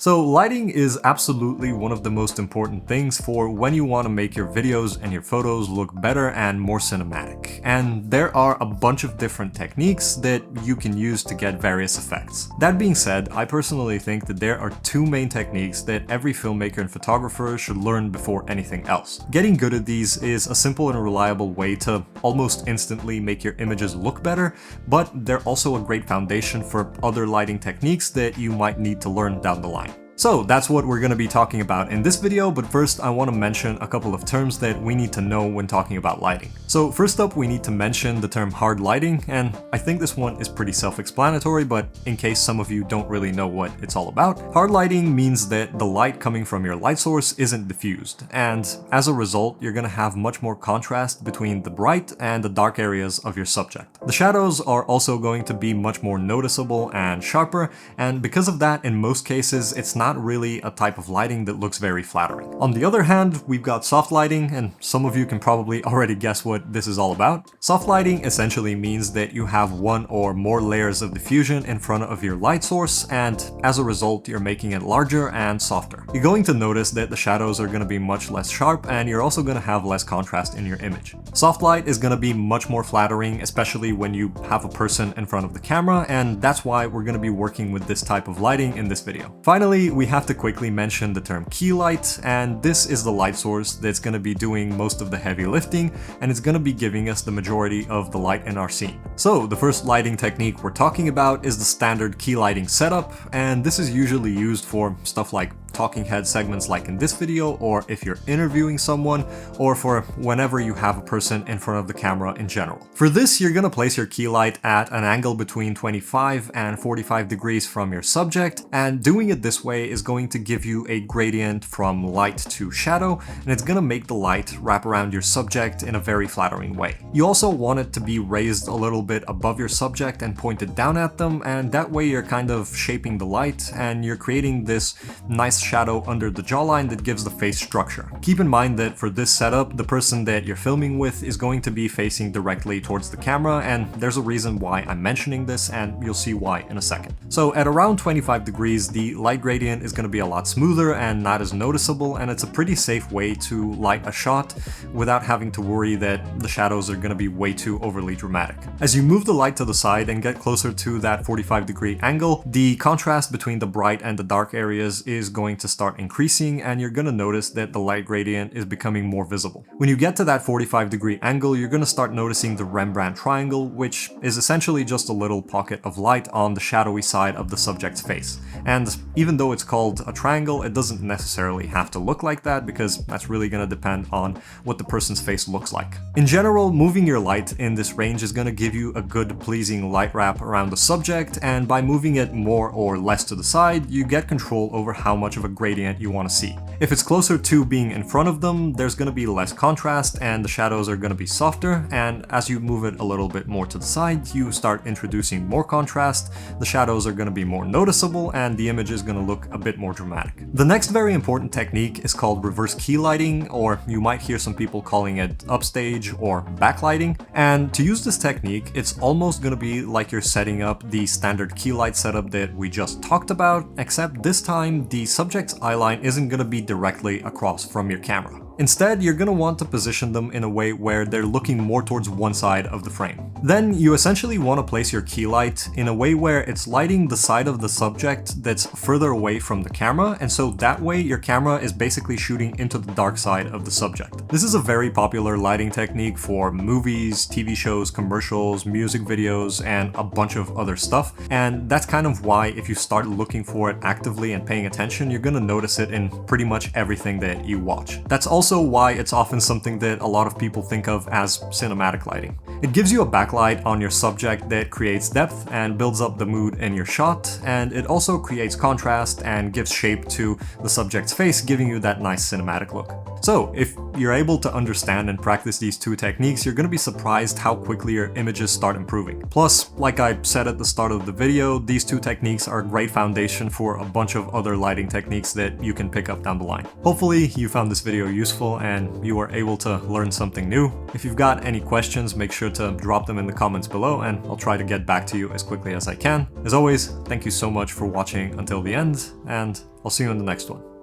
So lighting is absolutely one of the most important things for when you want to make your videos and your photos look better and more cinematic. And there are a bunch of different techniques that you can use to get various effects. That being said, I personally think that there are two main techniques that every filmmaker and photographer should learn before anything else. Getting good at these is a simple and reliable way to almost instantly make your images look better, but they're also a great foundation for other lighting techniques that you might need to learn down the line. So that's what we're going to be talking about in this video, but first I want to mention a couple of terms that we need to know when talking about lighting. So first up, we need to mention the term hard lighting, and I think this one is pretty self-explanatory, but in case some of you don't really know what it's all about, hard lighting means that the light coming from your light source isn't diffused, and as a result, you're going to have much more contrast between the bright and the dark areas of your subject. The shadows are also going to be much more noticeable and sharper, and because of that, in most cases, it's not really a type of lighting that looks very flattering. On the other hand, we've got soft lighting, and some of you can probably already guess what this is all about. Soft lighting essentially means that you have one or more layers of diffusion in front of your light source, and as a result, you're making it larger and softer. You're going to notice that the shadows are going to be much less sharp, and you're also going to have less contrast in your image. Soft light is going to be much more flattering, especially when you have a person in front of the camera, and that's why we're going to be working with this type of lighting in this video. Finally, we have to quickly mention the term key light, and this is the light source that's going to be doing most of the heavy lifting, and it's going to be giving us the majority of the light in our scene. So the first lighting technique we're talking about is the standard key lighting setup, and this is usually used for stuff like talking head segments like in this video, or if you're interviewing someone, or for whenever you have a person in front of the camera in general. For this, you're going to place your key light at an angle between 25 and 45 degrees from your subject, and doing it this way is going to give you a gradient from light to shadow, and it's going to make the light wrap around your subject in a very flattering way. You also want it to be raised a little bit above your subject and pointed down at them, and that way you're kind of shaping the light and you're creating this nice shadow under the jawline that gives the face structure. Keep in mind that for this setup, the person that you're filming with is going to be facing directly towards the camera, and there's a reason why I'm mentioning this, and you'll see why in a second. So at around 25 degrees, the light gradient is going to be a lot smoother and not as noticeable, and it's a pretty safe way to light a shot without having to worry that the shadows are going to be way too overly dramatic. As you move the light to the side and get closer to that 45-degree angle, the contrast between the bright and the dark areas is going to start increasing, and you're going to notice that the light gradient is becoming more visible. When you get to that 45-degree angle, you're going to start noticing the Rembrandt triangle, which is essentially just a little pocket of light on the shadowy side of the subject's face. And even though it's called a triangle, it doesn't necessarily have to look like that, because that's really going to depend on what the person's face looks like. In general, moving your light in this range is going to give you a good, pleasing light wrap around the subject, and by moving it more or less to the side, you get control over how much of a gradient you want to see. If it's closer to being in front of them, there's going to be less contrast and the shadows are going to be softer, and as you move it a little bit more to the side, you start introducing more contrast, the shadows are going to be more noticeable, and the image is going to look a bit more dramatic. The next very important technique is called reverse key lighting, or you might hear some people calling it upstage or backlighting, and to use this technique, it's almost going to be like you're setting up the standard key light setup that we just talked about, except this time the subject's eyeline isn't going to be directly across from your camera. Instead, you're going to want to position them in a way where they're looking more towards one side of the frame. Then you essentially want to place your key light in a way where it's lighting the side of the subject that's further away from the camera, and so that way your camera is basically shooting into the dark side of the subject. This is a very popular lighting technique for movies, TV shows, commercials, music videos, and a bunch of other stuff, and that's kind of why if you start looking for it actively and paying attention, you're going to notice it in pretty much everything that you watch. That's also why it's often something that a lot of people think of as cinematic lighting. It gives you a backlight on your subject that creates depth and builds up the mood in your shot, and it also creates contrast and gives shape to the subject's face, giving you that nice cinematic look. So if you're able to understand and practice these two techniques, you're going to be surprised how quickly your images start improving. Plus, like I said at the start of the video, these two techniques are a great foundation for a bunch of other lighting techniques that you can pick up down the line. Hopefully you found this video useful and you were able to learn something new. If you've got any questions, make sure to drop them in the comments below and I'll try to get back to you as quickly as I can. As always, thank you so much for watching until the end, and I'll see you in the next one.